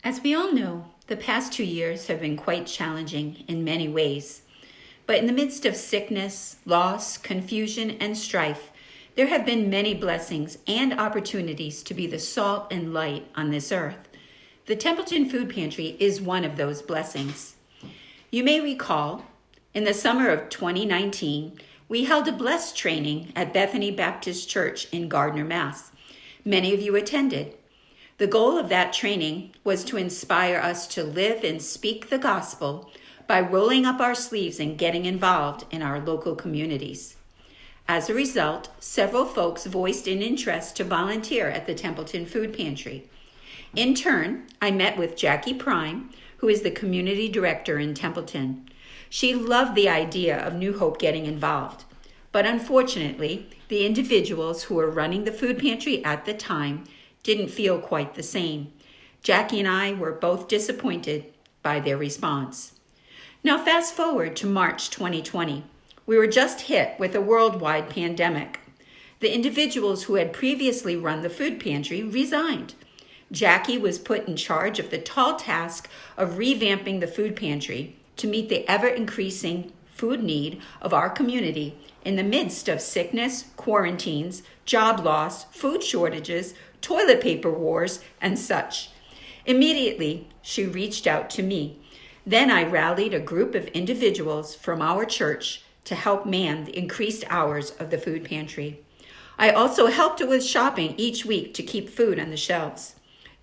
As we all know, the past 2 years have been quite challenging in many ways. But in the midst of sickness, loss, confusion, and strife, there have been many blessings and opportunities to be the salt and light on this earth. The Templeton Food Pantry is one of those blessings. You may recall, in the summer of 2019, we held a blessed training at Bethany Baptist Church in Gardner, Mass. Many of you attended. The goal of that training was to inspire us to live and speak the gospel by rolling up our sleeves and getting involved in our local communities. As a result, several folks voiced an interest to volunteer at the Templeton Food Pantry. In turn, I met with Jackie Prime, who is the community director in Templeton. She loved the idea of New Hope getting involved, but unfortunately, the individuals who were running the food pantry at the time didn't feel quite the same. Jackie and I were both disappointed by their response. Now fast forward to March 2020. We were just hit with a worldwide pandemic. The individuals who had previously run the food pantry resigned. Jackie was put in charge of the tall task of revamping the food pantry to meet the ever-increasing food need of our community in the midst of sickness, quarantines, job loss, food shortages, toilet paper wars, and such. Immediately, she reached out to me. Then I rallied a group of individuals from our church to help man the increased hours of the food pantry. I also helped her with shopping each week to keep food on the shelves.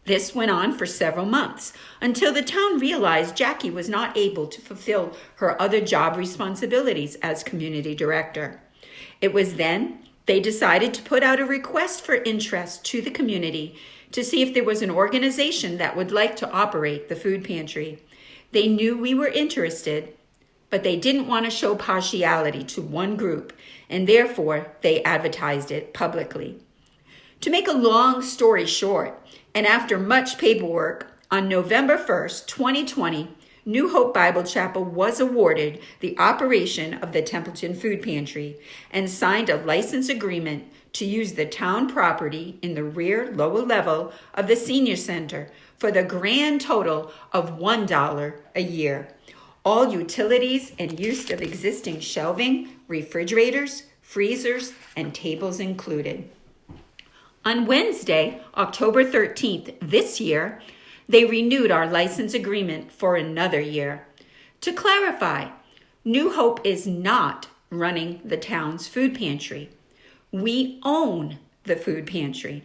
This went on for several months until the town realized Jackie was not able to fulfill her other job responsibilities as community director. It was then they decided to put out a request for interest to the community to see if there was an organization that would like to operate the food pantry. They knew we were interested, but they didn't want to show partiality to one group, and therefore they advertised it publicly. To make a long story short, and after much paperwork, on November 1st, 2020, New Hope Bible Chapel was awarded the operation of the Templeton Food Pantry and signed a license agreement to use the town property in the rear lower level of the senior center for the grand total of $1 a year. All utilities and use of existing shelving, refrigerators, freezers, and tables included. On Wednesday, October 13th this year, they renewed our license agreement for another year. To clarify, New Hope is not running the town's food pantry. We own the food pantry.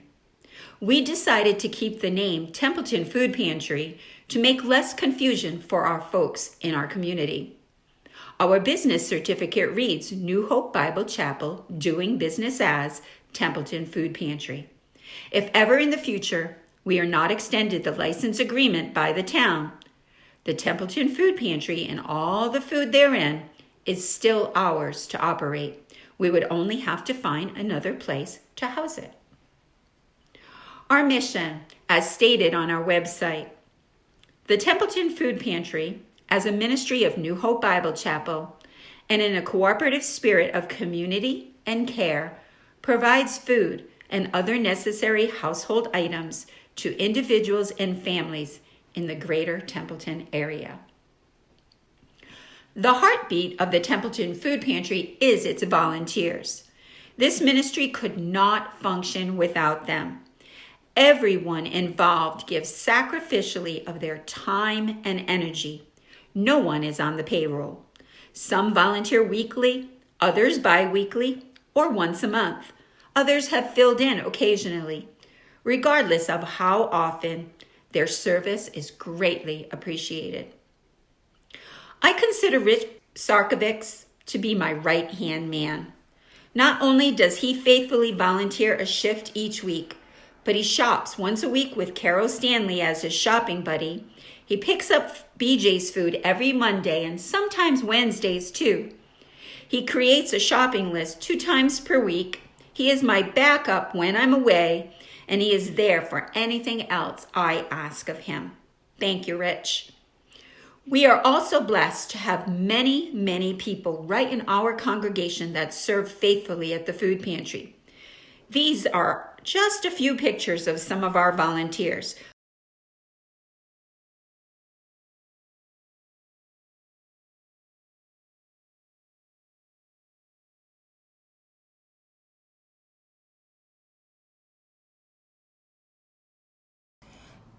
We decided to keep the name Templeton Food Pantry to make less confusion for our folks in our community. Our business certificate reads New Hope Bible Chapel doing business as Templeton Food Pantry. If ever in the future we are not extended the license agreement by the town, the Templeton Food Pantry and all the food therein is still ours to operate. We would only have to find another place to house it. Our mission, as stated on our website, the Templeton Food Pantry, as a ministry of New Hope Bible Chapel and in a cooperative spirit of community and care, provides food and other necessary household items to individuals and families in the greater Templeton area. The heartbeat of the Templeton Food Pantry is its volunteers. This ministry could not function without them. Everyone involved gives sacrificially of their time and energy. No one is on the payroll. Some volunteer weekly, others bi-weekly, or once a month. Others have filled in occasionally. Regardless of how often, their service is greatly appreciated. I consider Rich Sarkovics to be my right-hand man. Not only does he faithfully volunteer a shift each week, but he shops once a week with Carol Stanley as his shopping buddy. He picks up BJ's food every Monday and sometimes Wednesdays too. He creates a shopping list 2 times per week. He is my backup when I'm away, and he is there for anything else I ask of him. Thank you, Rich. We are also blessed to have many, many people right in our congregation that serve faithfully at the food pantry. These are just a few pictures of some of our volunteers.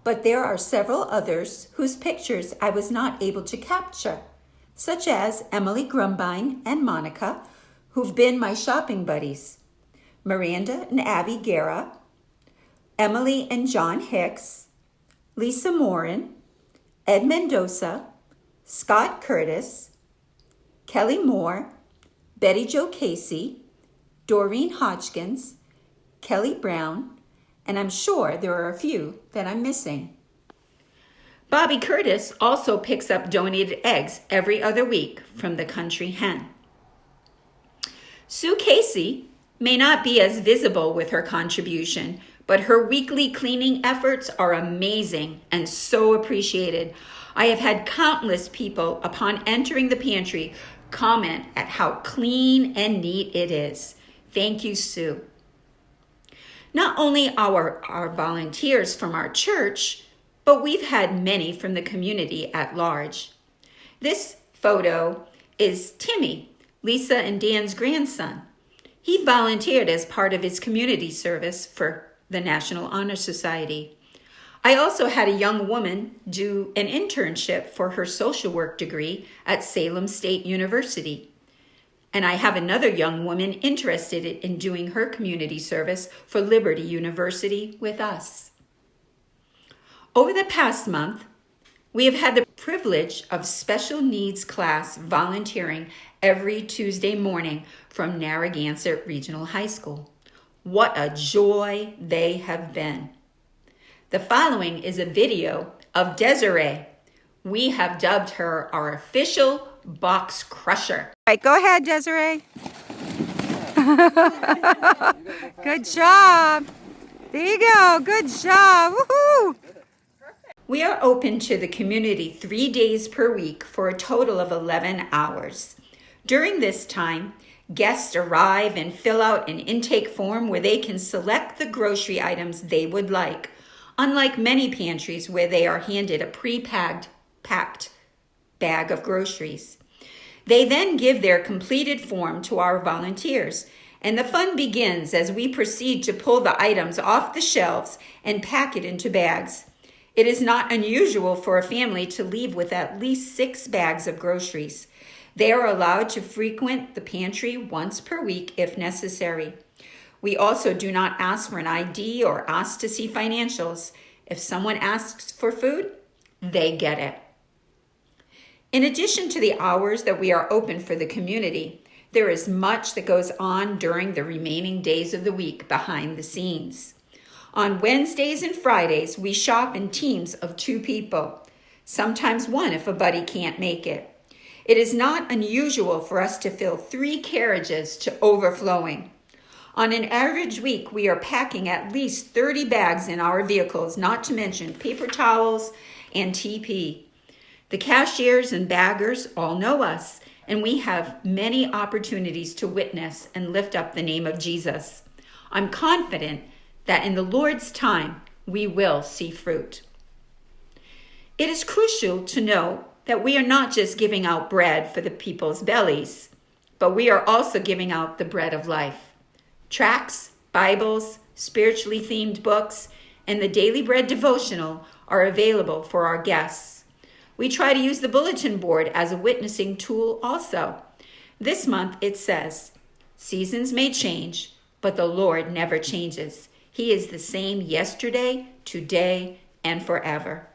but there are several others whose pictures I was not able to capture, such as Emily Grumbine and Monica, who've been my shopping buddies, Miranda and Abby Guerra, Emily and John Hicks, Lisa Morin, Ed Mendoza, Scott Curtis, Kelly Moore, Betty Jo Casey, Doreen Hodgkins, Kelly Brown, and I'm sure there are a few that I'm missing. Bobby Curtis also picks up donated eggs every other week from the Country Hen. Sue Casey may not be as visible with her contribution, but her weekly cleaning efforts are amazing and so appreciated. I have had countless people, upon entering the pantry, comment at how clean and neat it is. Thank you, Sue. Not only our volunteers from our church, but we've had many from the community at large. This photo is Timmy, Lisa and Dan's grandson. He volunteered as part of his community service for the National Honor Society. I also had a young woman do an internship for her social work degree at Salem State University. And I have another young woman interested in doing her community service for Liberty University with us. Over the past month, we have had the privilege of special needs class volunteering every Tuesday morning from Narragansett Regional High School. What a joy they have been. The following is a video of Desiree. We have dubbed her our official box crusher. All right, go ahead, Desiree. Good job. There you go. Good job. Woohoo! We are open to the community 3 days per week for a total of 11 hours. During this time, guests arrive and fill out an intake form where they can select the grocery items they would like, unlike many pantries where they are handed a pre-packed bag of groceries. They then give their completed form to our volunteers, and the fun begins as we proceed to pull the items off the shelves and pack it into bags. It is not unusual for a family to leave with at least 6 bags of groceries. They are allowed to frequent the pantry once per week if necessary. We also do not ask for an ID or ask to see financials. If someone asks for food, they get it. In addition to the hours that we are open for the community, there is much that goes on during the remaining days of the week behind the scenes. On Wednesdays and Fridays, we shop in teams of 2 people, sometimes 1 if a buddy can't make it. It is not unusual for us to fill 3 carriages to overflowing. On an average week, we are packing at least 30 bags in our vehicles, not to mention paper towels and TP. The cashiers and baggers all know us, and we have many opportunities to witness and lift up the name of Jesus. I'm confident that in the Lord's time, we will see fruit. It is crucial to know that we are not just giving out bread for the people's bellies, but we are also giving out the bread of life. Tracts, Bibles, spiritually themed books, and the Daily Bread devotional are available for our guests. We try to use the bulletin board as a witnessing tool also. This month it says, "Seasons may change, but the Lord never changes. He is the same yesterday, today, and forever."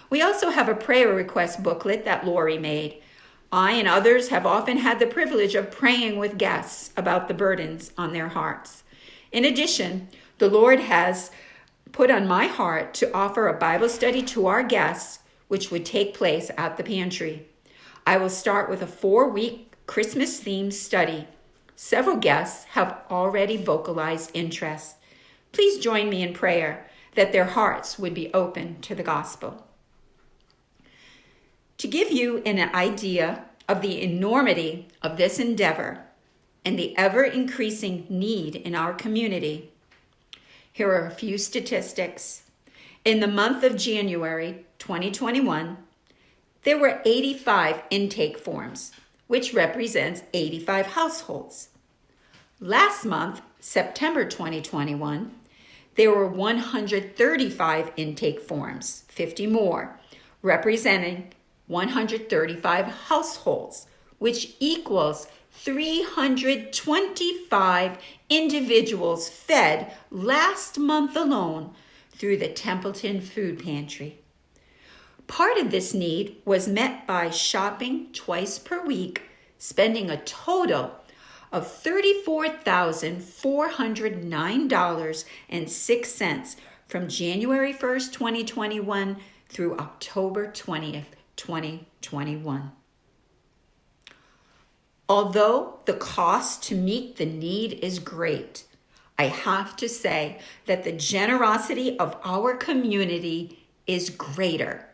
We also have a prayer request booklet that Lori made. I and others have often had the privilege of praying with guests about the burdens on their hearts. In addition, the Lord has put on my heart to offer a Bible study to our guests, which would take place at the pantry. I will start with a 4-week Christmas-themed study. Several guests have already vocalized interest. Please join me in prayer that their hearts would be open to the gospel. To give you an idea of the enormity of this endeavor and the ever-increasing need in our community, here are a few statistics. In the month of January 2021, there were 85 intake forms, which represents 85 households. Last month, September 2021, There were 135 intake forms, 50 more, representing 135 households, which equals 325 individuals fed last month alone through the Templeton Food Pantry. Part of this need was met by shopping twice per week, spending a total of $34,409.06 from January 1st, 2021 through October 20th, 2021. Although the cost to meet the need is great, I have to say that the generosity of our community is greater.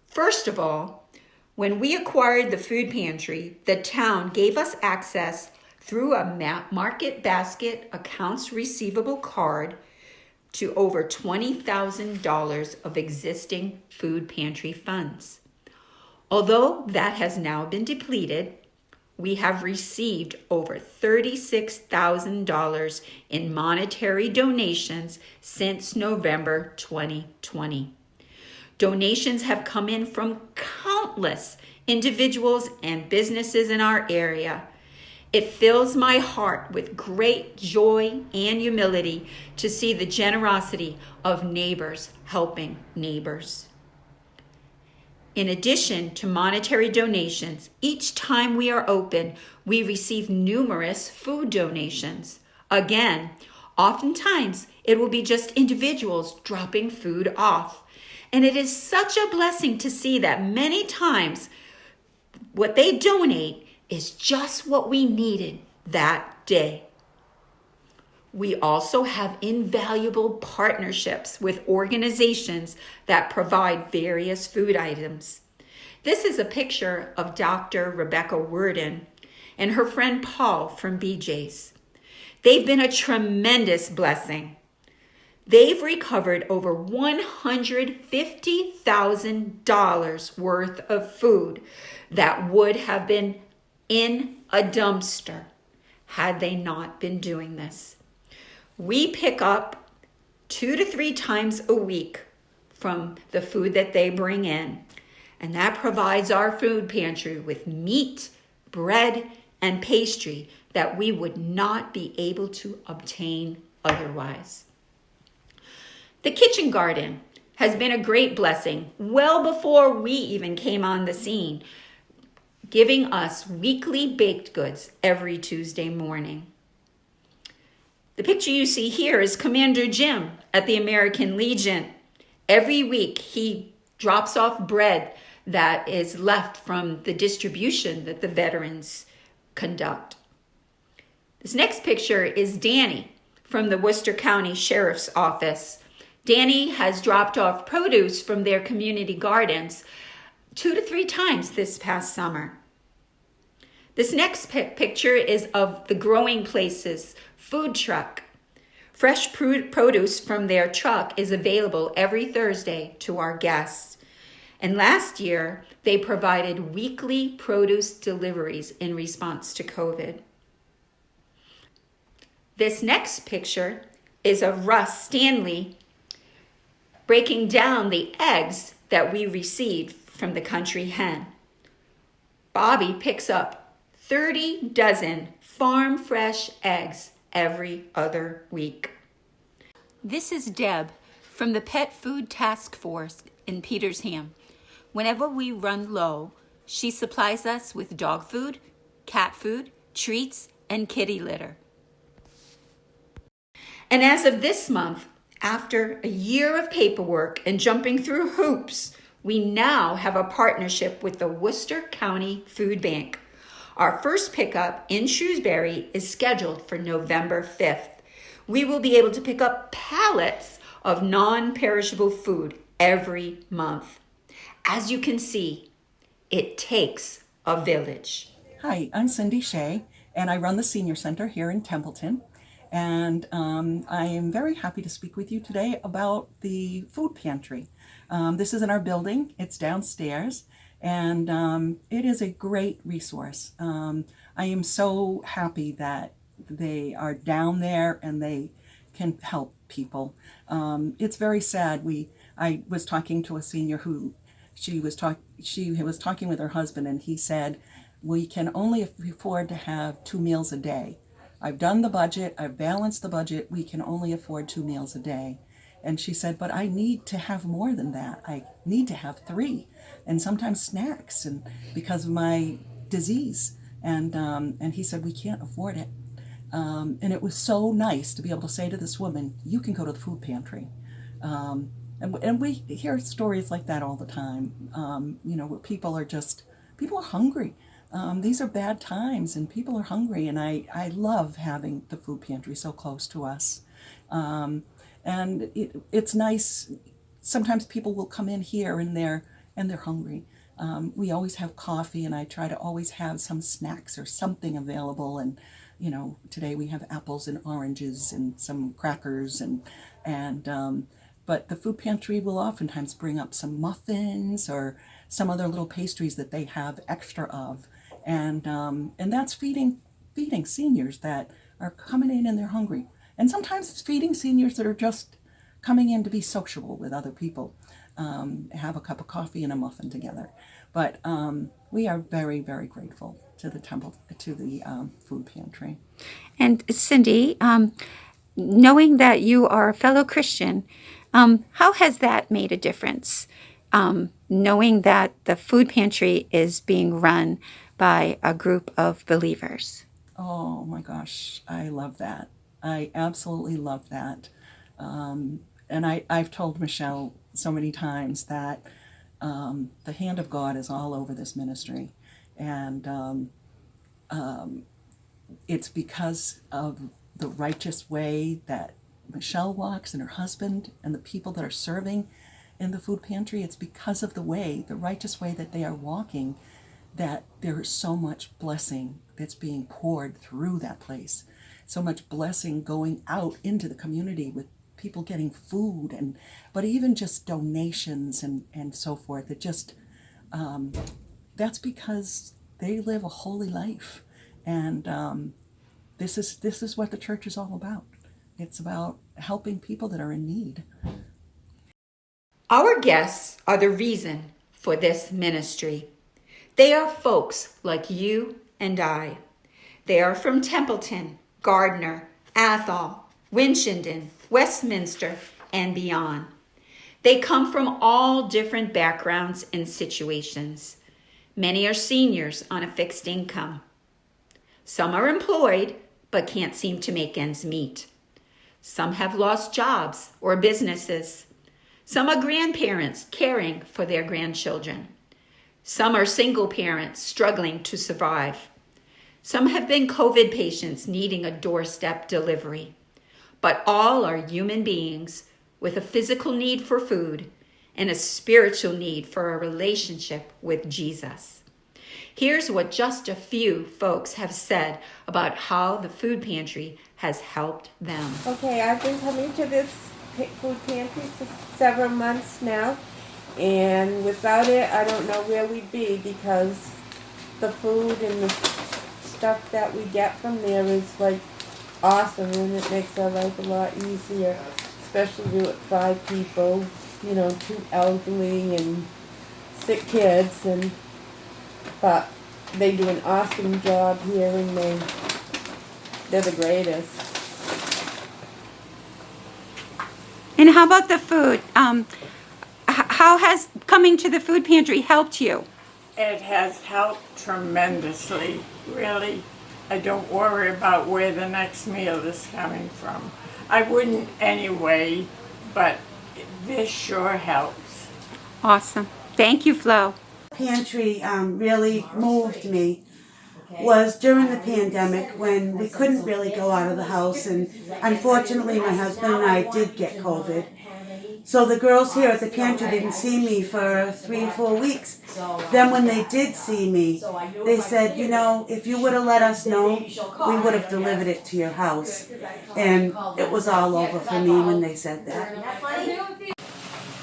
First of all, when we acquired the food pantry, the town gave us access through a market basket accounts receivable card to over $20,000 of existing food pantry funds. Although that has now been depleted, we have received over $36,000 in monetary donations since November 2020. Donations have come in from countless individuals and businesses in our area. It fills my heart with great joy and humility to see the generosity of neighbors helping neighbors. In addition to monetary donations, each time we are open, we receive numerous food donations. Again, oftentimes it will be just individuals dropping food off. And it is such a blessing to see that many times what they donate is just what we needed that day. We also have invaluable partnerships with organizations that provide various food items. This is a picture of Dr. Rebecca Worden and her friend Paul from BJ's. They've been a tremendous blessing. They've recovered over $150,000 worth of food that would have been in a dumpster had they not been doing this. We pick up 2 to 3 times a week from the food that they bring in, and that provides our food pantry with meat, bread, and pastry that we would not be able to obtain otherwise. The kitchen garden has been a great blessing well before we even came on the scene, giving us weekly baked goods every Tuesday morning. The picture you see here is Commander Jim at the American Legion. Every week he drops off bread that is left from the distribution that the veterans conduct. This next picture is Danny from the Worcester County Sheriff's Office. Danny has dropped off produce from their community gardens 2 to 3 times this past summer. This next picture is of the Growing Places food truck. Fresh produce from their truck is available every Thursday to our guests. And last year, they provided weekly produce deliveries in response to COVID. This next picture is of Russ Stanley breaking down the eggs that we received from the country hen. Bobby picks up 30 dozen farm fresh eggs every other week. This is Deb from the Pet Food Task Force in Petersham. Whenever we run low, she supplies us with dog food, cat food, treats, and kitty litter. And as of this month, after a year of paperwork and jumping through hoops, we now have a partnership with the Worcester County Food Bank. Our first pickup in Shrewsbury is scheduled for November 5th. We will be able to pick up pallets of non-perishable food every month. As you can see, it takes a village. Hi, I'm Cindy Shea, and I run the Senior Center here in Templeton. And I am very happy to speak with you today about the food pantry. This is in our building. It's downstairs, and it is a great resource. I am so happy that they are down there and they can help people. It's very sad. I was talking to a senior who she was talking with her husband, and he said, we can only afford to have 2 meals a day. I've done the budget, I've balanced the budget, we can only afford 2 meals a day. And she said, but I need to have more than that. I need to have 3, and sometimes snacks, and because of my disease. And he said, we can't afford it. And it was so nice to be able to say to this woman, you can go to the food pantry. And we hear stories like that all the time, where people are hungry. These are bad times, and people are hungry, and I love having the food pantry so close to us. And it's nice. Sometimes people will come in here and they're hungry. We always have coffee, and I try to always have some snacks or something available. And today we have apples and oranges and some crackers, but the food pantry will oftentimes bring up some muffins or some other little pastries that they have extra of, and that's feeding seniors that are coming in and they're hungry. And sometimes it's feeding seniors that are just coming in to be sociable with other people, have a cup of coffee and a muffin together. But we are very, very grateful to the food pantry. And Cindy, knowing that you are a fellow Christian, how has that made a difference? Knowing that the food pantry is being run by a group of believers. Oh my gosh, I love that. I absolutely love that. And I've told Michelle so many times that the hand of God is all over this ministry. And it's because of the righteous way that Michelle walks and her husband and the people that are serving in the food pantry. It's because of the righteous way that they are walking, that there is so much blessing that's being poured through that place. So much blessing going out into the community with people getting food, but even just donations and so forth. It just, that's because they live a holy life. And this is what the church is all about. It's about helping people that are in need. Our guests are the reason for this ministry. They are folks like you and I. They are from Templeton, Gardner, Athol, Winchendon, Westminster, and beyond. They come from all different backgrounds and situations. Many are seniors on a fixed income. Some are employed but can't seem to make ends meet. Some have lost jobs or businesses. Some are grandparents caring for their grandchildren. Some are single parents struggling to survive. Some have been COVID patients needing a doorstep delivery. But all are human beings with a physical need for food and a spiritual need for a relationship with Jesus. Here's what just a few folks have said about how the food pantry has helped them. Okay, I've been coming to this food pantry for several months now, and without it, I don't know where we'd be, because the food and the stuff that we get from there is like awesome, and it makes our life a lot easier, especially with 5 people, 2 elderly and sick kids, but they do an awesome job here, and they're the greatest. And how about the food? How has coming to the food pantry helped you? It has helped tremendously, really. I don't worry about where the next meal is coming from. I wouldn't anyway, but this sure helps. Awesome. Thank you, Flo. Pantry really moved me was during the pandemic, when we couldn't really go out of the house, and unfortunately my husband and I did get COVID. So the girls here at the pantry didn't see me for 3 or 4 weeks. Then when they did see me, they said, if you would have let us know, we would have delivered it to your house. And it was all over for me when they said that.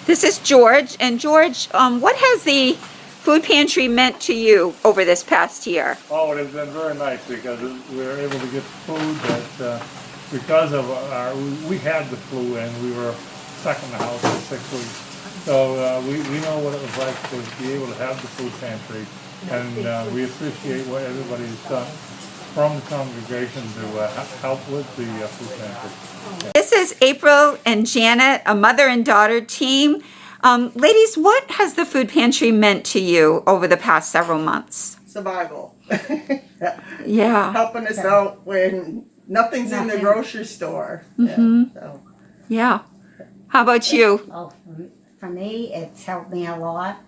This is George. And George, what has the food pantry meant to you over this past year? Oh, it has been very nice, because we were able to get food that because of we had the flu and we were stuck in the house for 6 weeks. So we know what it was like to be able to have the food pantry, and we appreciate what everybody's done from the congregation to help with the food pantry. This is April and Janet, a mother and daughter team. Ladies, what has the food pantry meant to you over the past several months? Survival. Yeah. Helping us out when nothing's in the grocery store. Mm-hmm. Yeah, so. Yeah. How about you? Well, for me, it's helped me a lot.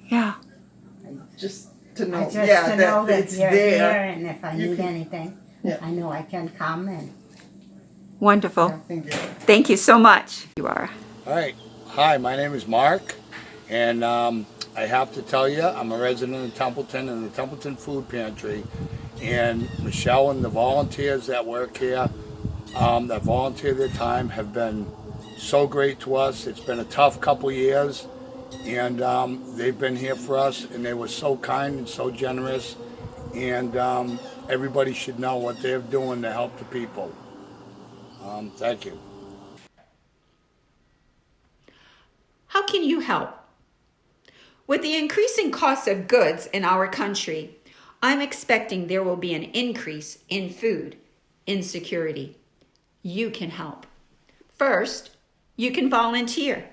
Yeah. Just to know, Just yeah, to know that it's you're there. here, and if I You need can- anything, Yeah. I know I can come and. Wonderful. Thank you. Thank you so much. You are. All right. Hi, my name is Mark, and I have to tell you, I'm a resident of Templeton in the Templeton Food Pantry, and Michelle and the volunteers that work here, that volunteer their time, have been so great to us. It's been a tough couple years, and they've been here for us, and they were so kind and so generous, and everybody should know what they're doing to help the people. Thank you. How can you help? With the increasing cost of goods in our country, I'm expecting there will be an increase in food insecurity. You can help. First, you can volunteer.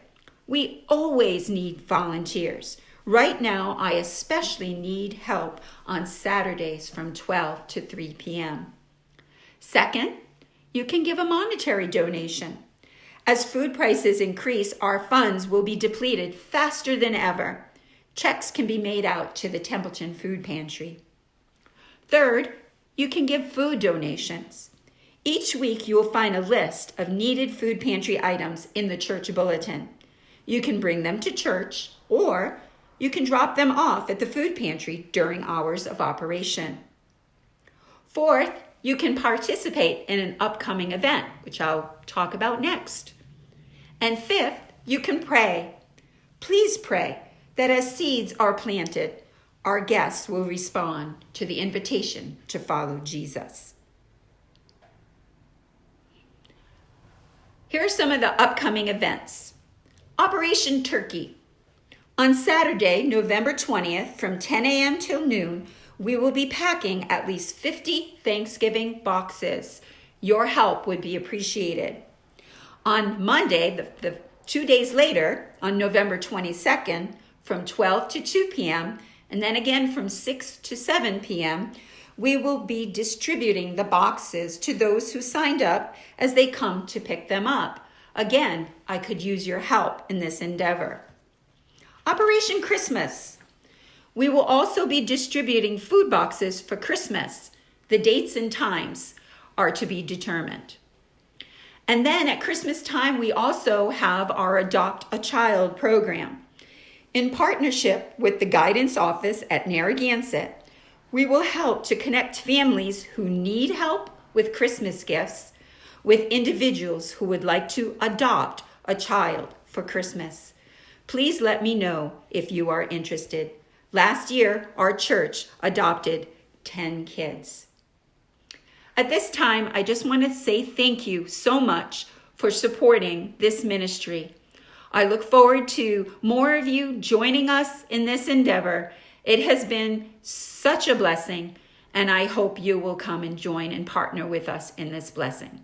We always need volunteers. Right now, I especially need help on Saturdays from 12 to 3 p.m. Second, you can give a monetary donation. As food prices increase, our funds will be depleted faster than ever. Checks can be made out to the Templeton Food Pantry. Third, you can give food donations. Each week you will find a list of needed food pantry items in the church bulletin. You can bring them to church, or you can drop them off at the food pantry during hours of operation. Fourth, you can participate in an upcoming event, which I'll talk about next. And fifth, you can pray. Please pray that as seeds are planted, our guests will respond to the invitation to follow Jesus. Here are some of the upcoming events. Operation Turkey. On Saturday, November 20th, from 10 a.m. till noon, we will be packing at least 50 Thanksgiving boxes. Your help would be appreciated. On Monday, the 2 days later, on November 22nd, from 12 to 2 p.m., and then again from 6 to 7 p.m., we will be distributing the boxes to those who signed up as they come to pick them up. Again, I could use your help in this endeavor. Operation Christmas. We will also be distributing food boxes for Christmas. The dates and times are to be determined. And then at Christmas time, we also have our Adopt a Child program. In partnership with the guidance office at Narragansett, we will help to connect families who need help with Christmas gifts with individuals who would like to adopt a child for Christmas. Please let me know if you are interested. Last year, our church adopted 10 kids. At this time, I just want to say thank you so much for supporting this ministry. I look forward to more of you joining us in this endeavor. It has been such a blessing, and I hope you will come and join and partner with us in this blessing.